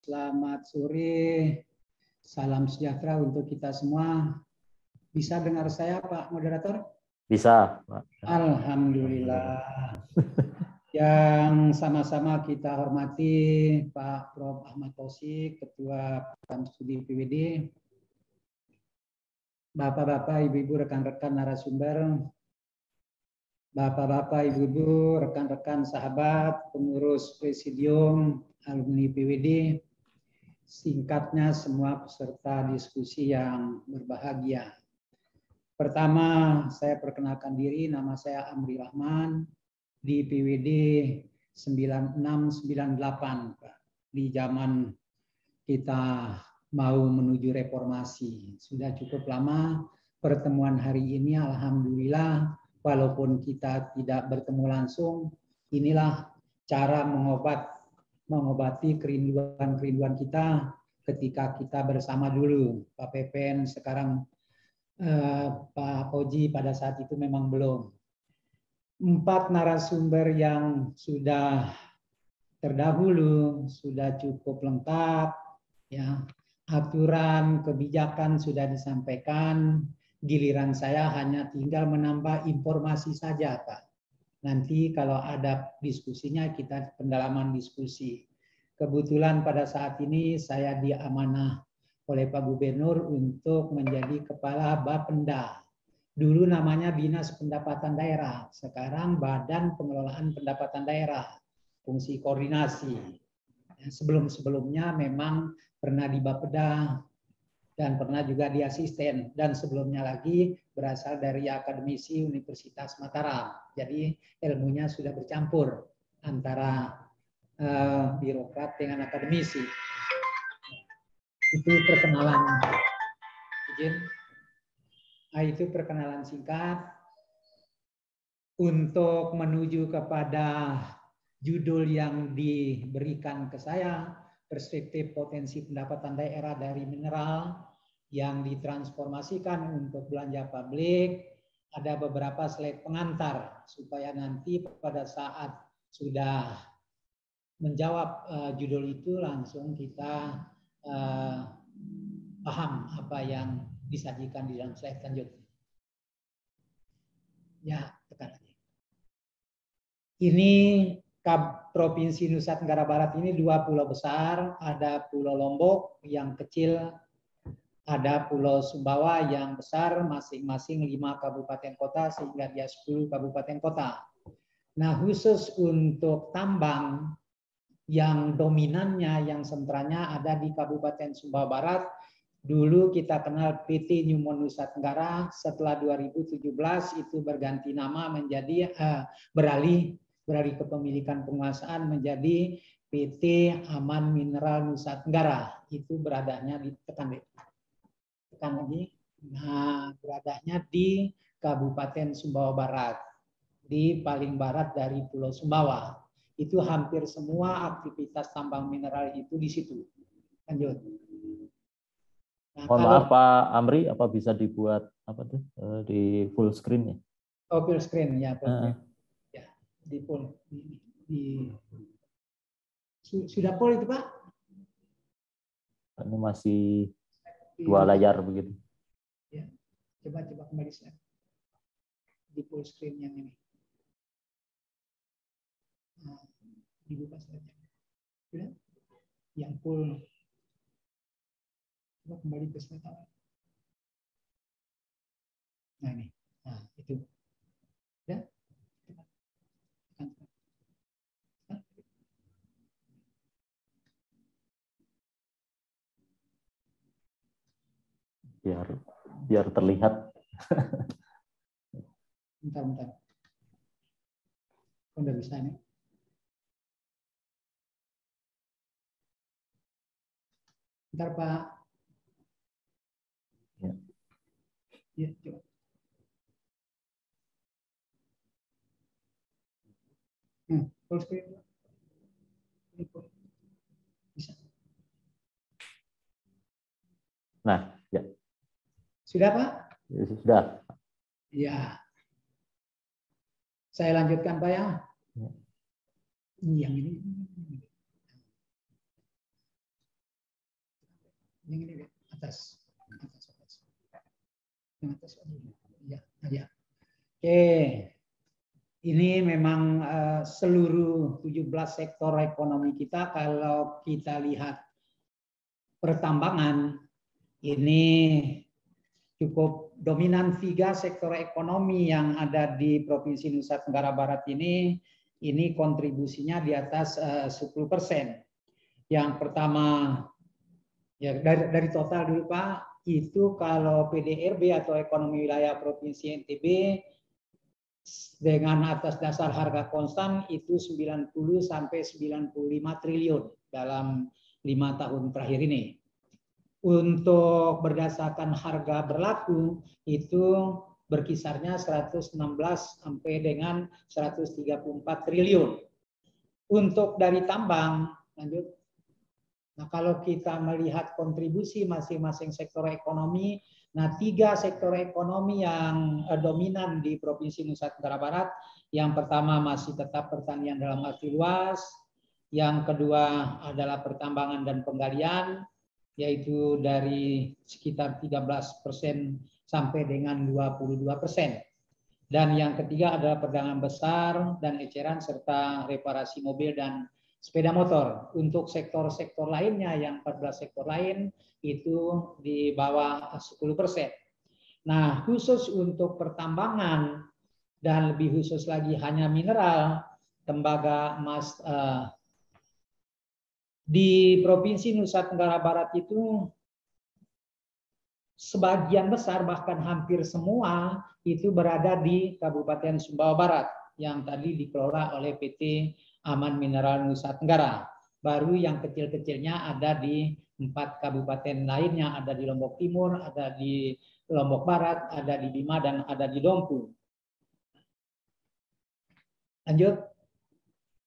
Selamat sore, salam sejahtera untuk kita semua. Bisa dengar saya, Pak Moderator? Bisa, Pak. Alhamdulillah. Yang sama-sama kita hormati Pak Prof. Ahmad Taufik, Ketua Program Studi PWD, Bapak-bapak, Ibu-ibu, rekan-rekan narasumber, Bapak-bapak, Ibu-ibu, rekan-rekan sahabat, pengurus Presidium, alumni PWD, singkatnya semua peserta diskusi yang berbahagia. Pertama, saya perkenalkan diri, nama saya Amri Rahman, di PWD 9698, Pak. Di zaman kita mau menuju reformasi. Sudah cukup lama pertemuan hari ini, alhamdulillah, walaupun kita tidak bertemu langsung, inilah cara mengobati kerinduan kita ketika kita bersama dulu. Pak Pepen, sekarang Pak Koji pada saat itu memang belum. 4 narasumber yang sudah terdahulu sudah cukup lengkap, ya. Aturan kebijakan sudah disampaikan, giliran saya hanya tinggal menambah informasi saja, Pak. Nanti kalau ada diskusinya kita pendalaman diskusi. Kebetulan pada saat ini saya diamanah oleh Pak Gubernur untuk menjadi Kepala Bapenda. Dulu namanya Dinas Pendapatan Daerah, sekarang Badan Pengelolaan Pendapatan Daerah, fungsi koordinasi. Sebelum-sebelumnya memang pernah di Bapeda dan pernah juga di asisten, dan sebelumnya lagi berasal dari akademisi Universitas Mataram. Jadi ilmunya sudah bercampur antara birokrat dengan akademisi. Itu perkenalan izin. Itu perkenalan singkat. Untuk menuju kepada judul yang diberikan ke saya, perspektif potensi pendapatan daerah dari mineral yang ditransformasikan untuk belanja publik, ada beberapa slide pengantar supaya nanti pada saat sudah menjawab judul itu langsung kita paham apa yang disajikan di dalam slide selanjutnya. Ya, tekan lagi. Ini Provinsi Nusa Tenggara Barat ini 2 pulau besar, ada Pulau Lombok yang kecil, ada Pulau Sumbawa yang besar, masing-masing 5 kabupaten kota sehingga dia 10 kabupaten kota. Nah, khusus untuk tambang yang dominannya, yang sentranya ada di Kabupaten Sumbawa Barat. Dulu kita kenal PT Newmont Nusa Tenggara, setelah 2017 itu berganti nama menjadi beralih kepemilikan penguasaan menjadi PT Aman Mineral Nusa Tenggara. Itu beradanya di tekan lagi. Nah, beradanya di Kabupaten Sumbawa Barat, di paling barat dari Pulau Sumbawa. Itu hampir semua aktivitas tambang mineral itu di situ. Lanjut. Nah, mohon maaf Pak Amri, apa bisa dibuat apa tuh di full screen ya? Oh, full screen ya, full screen. Ya, di full sudah full itu Pak? Ini masih 2 layar begitu. Ya, coba kembali slide. Di full screen yang ini. Nah, dibuka slide-nya. Sudah? Yang full. Coba kembali ke slide awal. Nah ini, nah itu, ya, biar terlihat. Bentar. Udah bisa nih. Bentar Pak. Ya. Ya, coba. Full screen. Bisa. Nah, ya. Sudah Pak? Sudah. Ya. Saya lanjutkan Pak ya. Yang ini. Yang ini atas. Yang atas. Ya, ya. Oke. Ini memang seluruh 17 sektor ekonomi kita, kalau kita lihat pertambangan ini cukup dominan. 3 sektor ekonomi yang ada di Provinsi Nusa Tenggara Barat ini kontribusinya di atas 10%. Yang pertama, ya dari total dulu Pak, itu kalau PDRB atau ekonomi wilayah Provinsi NTB dengan atas dasar harga konstan itu 90 sampai 95 triliun dalam 5 tahun terakhir ini. Untuk berdasarkan harga berlaku itu berkisarnya 116 sampai dengan 134 triliun. Untuk dari tambang, lanjut. Nah, kalau kita melihat kontribusi masing-masing sektor ekonomi, nah 3 sektor ekonomi yang dominan di Provinsi Nusa Tenggara Barat, yang pertama masih tetap pertanian dalam arti luas, yang kedua adalah pertambangan dan penggalian, yaitu dari sekitar 13% sampai dengan 22%. Dan yang ketiga adalah perdagangan besar dan eceran serta reparasi mobil dan sepeda motor. Untuk sektor-sektor lainnya yang 14 sektor lain itu di bawah 10%. Nah, khusus untuk pertambangan dan lebih khusus lagi hanya mineral, tembaga, emas, di Provinsi Nusa Tenggara Barat itu sebagian besar bahkan hampir semua itu berada di Kabupaten Sumbawa Barat yang tadi dikelola oleh PT Aman Mineral Nusa Tenggara. Baru yang kecil-kecilnya ada di 4 kabupaten lainnya, ada di Lombok Timur, ada di Lombok Barat, ada di Bima, dan ada di Dompu. Lanjut.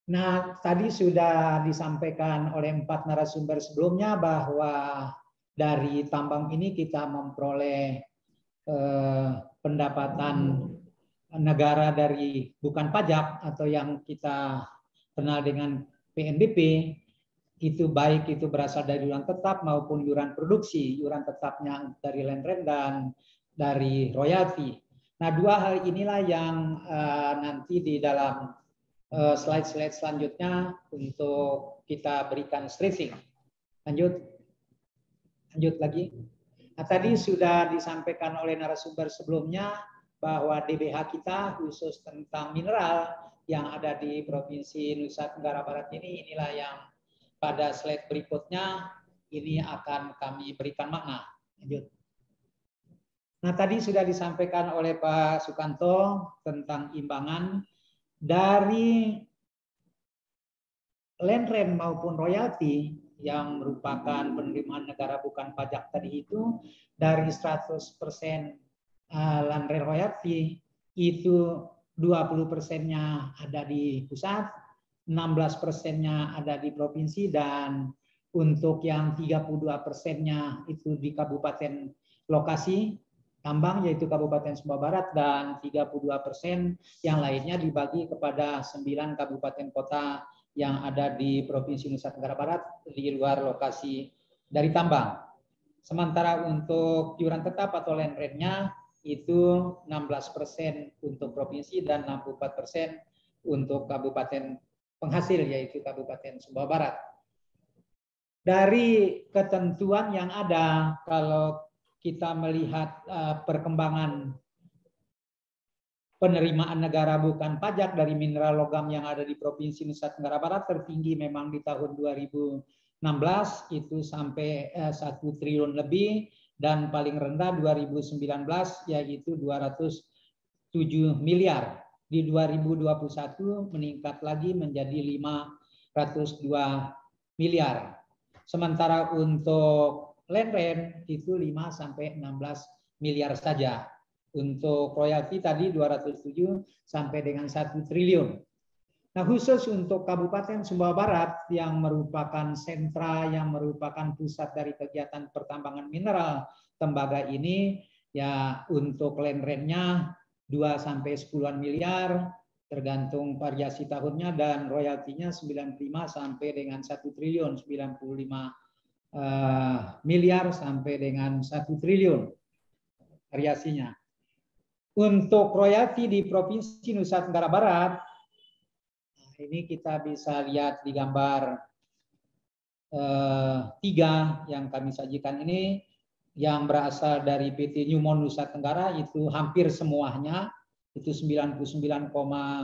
Nah, tadi sudah disampaikan oleh 4 narasumber sebelumnya bahwa dari tambang ini kita memperoleh pendapatan negara dari bukan pajak atau yang kita kenal dengan PNBP, itu baik itu berasal dari iuran tetap maupun iuran produksi. Iuran tetapnya dari land rent dan dari royalti. Nah, 2 hal inilah yang nanti di dalam slide-slide selanjutnya untuk kita berikan stressing. Lanjut lagi. Nah, tadi sudah disampaikan oleh narasumber sebelumnya bahwa DBH kita khusus tentang mineral yang ada di Provinsi Nusa Tenggara Barat ini, inilah yang pada slide berikutnya ini akan kami berikan makna. Lanjut. Nah, tadi sudah disampaikan oleh Pak Sukanto tentang imbangan dari land rent maupun royalti yang merupakan penerimaan negara bukan pajak tadi itu, dari 100% land rent royalti itu 20%-nya ada di pusat, 16%-nya ada di provinsi, dan untuk yang 32%-nya itu di kabupaten lokasi tambang yaitu Kabupaten Sumbawa Barat, dan 32% yang lainnya dibagi kepada 9 kabupaten kota yang ada di Provinsi Nusa Tenggara Barat di luar lokasi dari tambang. Sementara untuk iuran tetap atau land rent-nya itu 16% untuk provinsi dan 64% untuk kabupaten penghasil yaitu Kabupaten Sumbawa Barat. Dari ketentuan yang ada, kalau kita melihat perkembangan penerimaan negara bukan pajak dari mineral logam yang ada di Provinsi Nusa Tenggara Barat, tertinggi memang di tahun 2016 itu sampai 1 triliun lebih, dan paling rendah 2019 yaitu 207 miliar. Di 2021 meningkat lagi menjadi 502 miliar. Sementara untuk land rent itu 5 sampai 16 miliar saja. Untuk royalti tadi 207 sampai dengan 1 triliun. Nah, khusus untuk Kabupaten Sumbawa Barat yang merupakan sentra, yang merupakan pusat dari kegiatan pertambangan mineral tembaga ini, ya untuk land rent-nya 2 sampai 10-an miliar tergantung variasi tahunnya, dan royaltinya 95 sampai dengan 1 triliun 95 miliar sampai dengan 1 triliun variasinya. Untuk royalti di Provinsi Nusa Tenggara Barat, ini kita bisa lihat di gambar 3 yang kami sajikan ini, yang berasal dari PT Newmont Nusa Tenggara itu hampir semuanya, itu 99,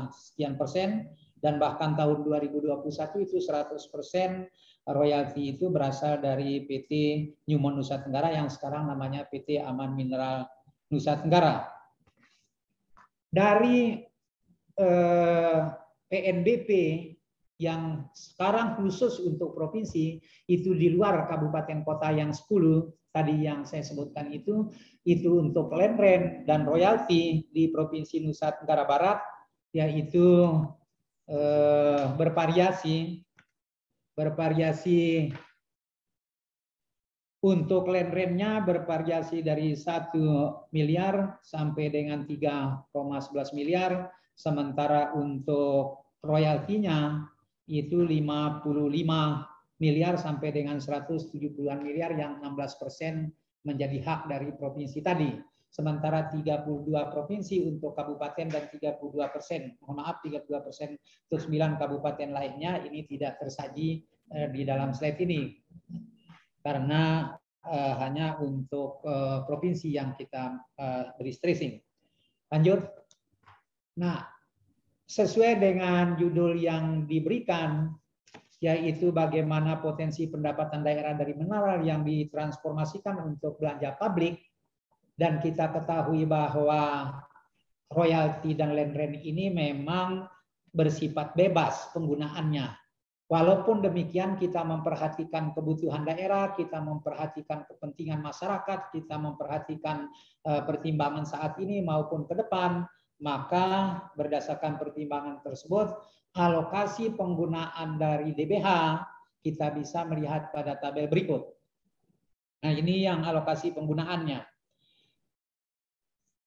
sekian persen, dan bahkan tahun 2021 itu 100% royalti itu berasal dari PT Newmont Nusa Tenggara yang sekarang namanya PT Aman Mineral Nusa Tenggara. Dari PNBP yang sekarang khusus untuk provinsi itu di luar kabupaten kota yang 10 tadi yang saya sebutkan itu untuk land rent dan royalti di Provinsi Nusa Tenggara Barat yaitu bervariasi untuk land rent-nya bervariasi dari 1 miliar sampai dengan 3,11 miliar, sementara untuk royaltinya itu 55 miliar sampai dengan 170-an miliar yang 16% menjadi hak dari provinsi tadi. Sementara 32 provinsi untuk kabupaten dan 32%, mohon maaf 32% untuk 9 kabupaten lainnya ini tidak tersaji di dalam slide ini. Karena hanya untuk provinsi yang kita beri stressing. Lanjut. Nah, sesuai dengan judul yang diberikan, yaitu bagaimana potensi pendapatan daerah dari mineral yang ditransformasikan untuk belanja publik, dan kita ketahui bahwa royalti dan land rent ini memang bersifat bebas penggunaannya. Walaupun demikian kita memperhatikan kebutuhan daerah, kita memperhatikan kepentingan masyarakat, kita memperhatikan pertimbangan saat ini maupun ke depan, maka berdasarkan pertimbangan tersebut, alokasi penggunaan dari DBH kita bisa melihat pada tabel berikut. Nah, ini yang alokasi penggunaannya.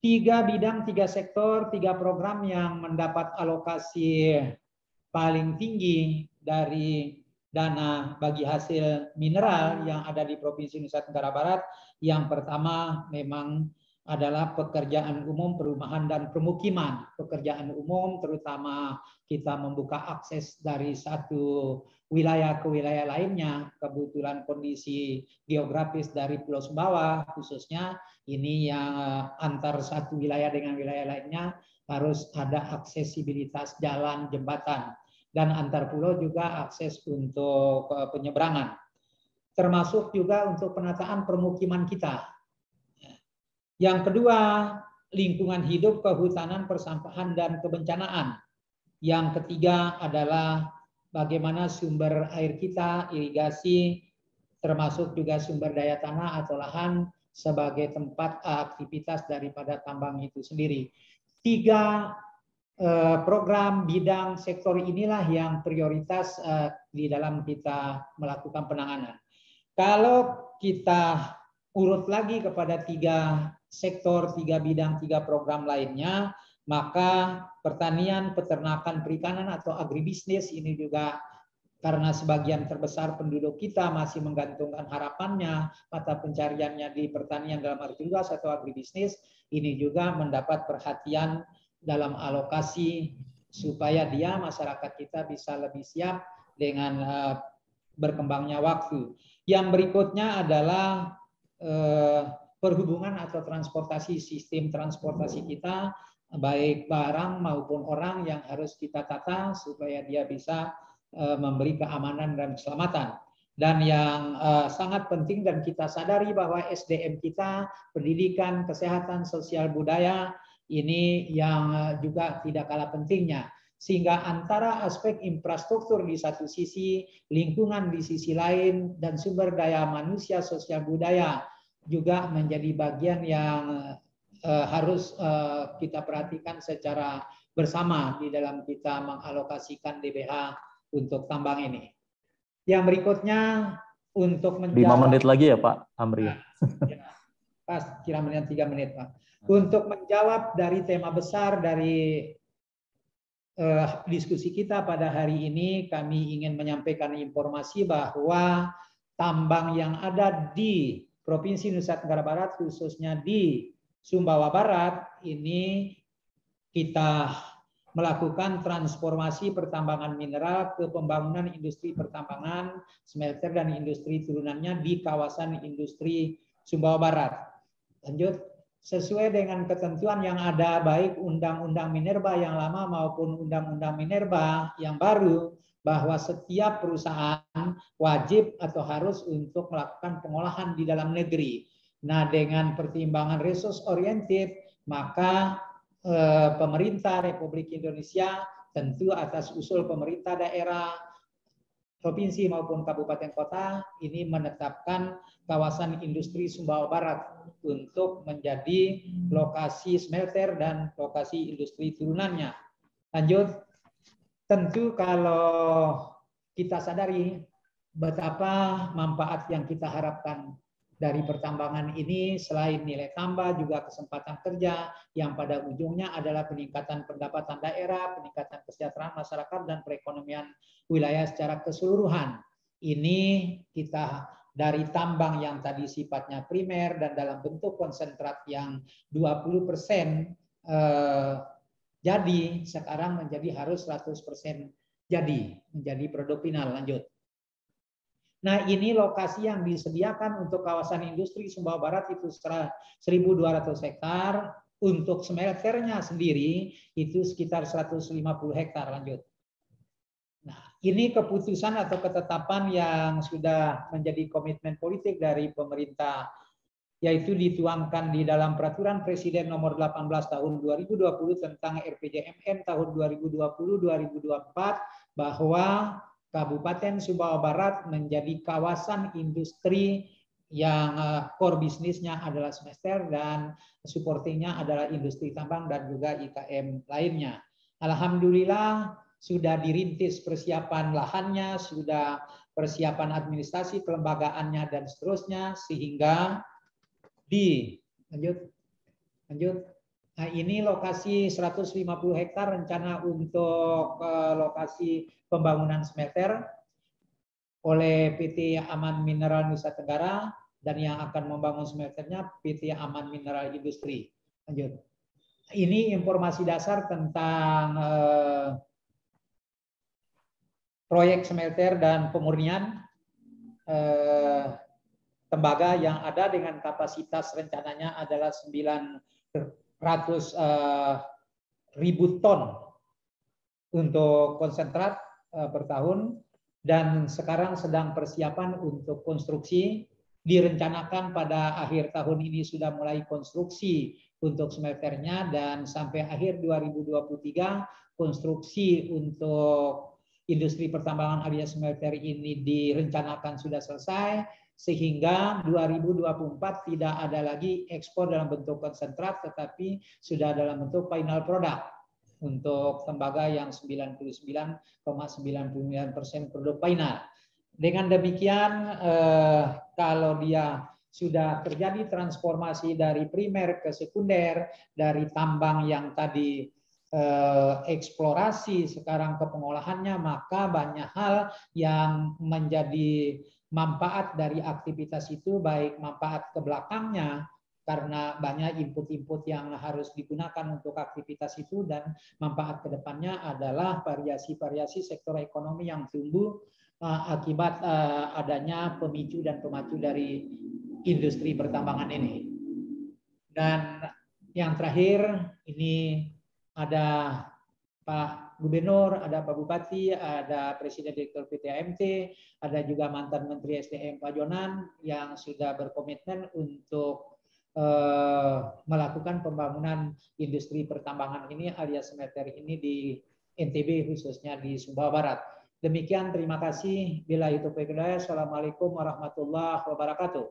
3 bidang, 3 sektor, 3 program yang mendapat alokasi paling tinggi dari dana bagi hasil mineral yang ada di Provinsi Nusa Tenggara Barat. Yang pertama memang adalah pekerjaan umum, perumahan dan permukiman. Pekerjaan umum terutama kita membuka akses dari satu wilayah ke wilayah lainnya. Kebetulan kondisi geografis dari Pulau Sumbawa khususnya ini yang antar satu wilayah dengan wilayah lainnya harus ada aksesibilitas jalan, jembatan. Dan antar pulau juga akses untuk penyeberangan. Termasuk juga untuk penataan permukiman kita. Yang kedua, lingkungan hidup, kehutanan, persampahan, dan kebencanaan. Yang ketiga adalah bagaimana sumber air kita, irigasi, termasuk juga sumber daya tanah atau lahan sebagai tempat aktivitas daripada tambang itu sendiri. 3 program bidang sektor inilah yang prioritas di dalam kita melakukan penanganan. Kalau kita urut lagi kepada 3 sektor, 3 bidang, 3 program lainnya, maka pertanian, peternakan, perikanan atau agribisnis ini juga karena sebagian terbesar penduduk kita masih menggantungkan harapannya mata pencariannya di pertanian dalam arti luas atau agribisnis, ini juga mendapat perhatian dalam alokasi supaya dia masyarakat kita bisa lebih siap dengan berkembangnya waktu. Yang berikutnya adalah perhubungan atau transportasi, sistem transportasi kita baik barang maupun orang yang harus kita tata supaya dia bisa memberi keamanan dan keselamatan. Dan yang sangat penting dan kita sadari bahwa SDM kita, pendidikan, kesehatan, sosial, budaya, ini yang juga tidak kalah pentingnya. Sehingga antara aspek infrastruktur di satu sisi, lingkungan di sisi lain, dan sumber daya manusia, sosial, budaya juga menjadi bagian yang harus kita perhatikan secara bersama di dalam kita mengalokasikan DBH untuk tambang ini. Yang berikutnya untuk menjawab 5 menit lagi ya Pak Amri. Ya, pas kira-kira 3 menit Pak. Untuk menjawab dari tema besar dari diskusi kita pada hari ini, kami ingin menyampaikan informasi bahwa tambang yang ada di Provinsi Nusa Tenggara Barat, khususnya di Sumbawa Barat, ini kita melakukan transformasi pertambangan mineral ke pembangunan industri pertambangan, smelter, dan industri turunannya di kawasan industri Sumbawa Barat. Lanjut, sesuai dengan ketentuan yang ada baik Undang-Undang Minerba yang lama maupun Undang-Undang Minerba yang baru, bahwa setiap perusahaan wajib atau harus untuk melakukan pengolahan di dalam negeri. Nah, dengan pertimbangan resource oriented, maka pemerintah Republik Indonesia tentu atas usul pemerintah daerah, provinsi maupun kabupaten kota ini menetapkan kawasan industri Sumbawa Barat untuk menjadi lokasi smelter dan lokasi industri turunannya. Lanjut, tentu kalau kita sadari betapa manfaat yang kita harapkan dari pertambangan ini selain nilai tambah juga kesempatan kerja yang pada ujungnya adalah peningkatan pendapatan daerah, peningkatan kesejahteraan masyarakat, dan perekonomian wilayah secara keseluruhan. Ini kita dari tambang yang tadi sifatnya primer dan dalam bentuk konsentrat yang 20% jadi sekarang menjadi harus 100% jadi menjadi produk final. Lanjut. Nah, ini lokasi yang disediakan untuk kawasan industri Sumbawa Barat itu 1.200 hektar, untuk smelternya sendiri itu sekitar 150 hektar. Lanjut. Nah, ini keputusan atau ketetapan yang sudah menjadi komitmen politik dari pemerintah, yaitu dituangkan di dalam Peraturan Presiden Nomor 18 Tahun 2020 tentang RPJMN tahun 2020-2024 bahwa Kabupaten Sumbawa Barat menjadi kawasan industri yang core bisnisnya adalah smelter dan supportingnya adalah industri tambang dan juga IKM lainnya. Alhamdulillah sudah dirintis persiapan lahannya, sudah persiapan administrasi kelembagaannya dan seterusnya, sehingga lanjut. Nah, ini lokasi 150 hektar rencana untuk lokasi pembangunan smelter oleh PT Aman Mineral Nusa Tenggara, dan yang akan membangun smelternya PT Aman Mineral Industri. Lanjut. Ini informasi dasar tentang proyek smelter dan pemurnian tembaga yang ada dengan kapasitas rencananya adalah 900.000 ton untuk konsentrat per tahun, dan sekarang sedang persiapan untuk konstruksi. Direncanakan pada akhir tahun ini sudah mulai konstruksi untuk smelternya, dan sampai akhir 2023 konstruksi untuk industri pertambangan alias smelter ini direncanakan sudah selesai, sehingga 2024 tidak ada lagi ekspor dalam bentuk konsentrat, tetapi sudah dalam bentuk final product untuk tembaga yang 99,99% produk final. Dengan demikian, kalau dia sudah terjadi transformasi dari primer ke sekunder, dari tambang yang tadi eksplorasi sekarang ke pengolahannya, maka banyak hal yang menjadi manfaat dari aktivitas itu, baik manfaat ke belakangnya karena banyak input-input yang harus digunakan untuk aktivitas itu, dan manfaat ke depannya adalah variasi-variasi sektor ekonomi yang tumbuh akibat adanya pemicu dan pemacu dari industri pertambangan ini. Dan yang terakhir, ini ada Pak Gubernur, ada Pak Bupati, ada Presiden Direktur PT AMT, ada juga mantan Menteri SDM Pak Jonan yang sudah berkomitmen untuk melakukan pembangunan industri pertambangan ini alias smelter ini di NTB, khususnya di Sumbawa Barat. Demikian, terima kasih. Bila itu Assalamualaikum warahmatullahi wabarakatuh.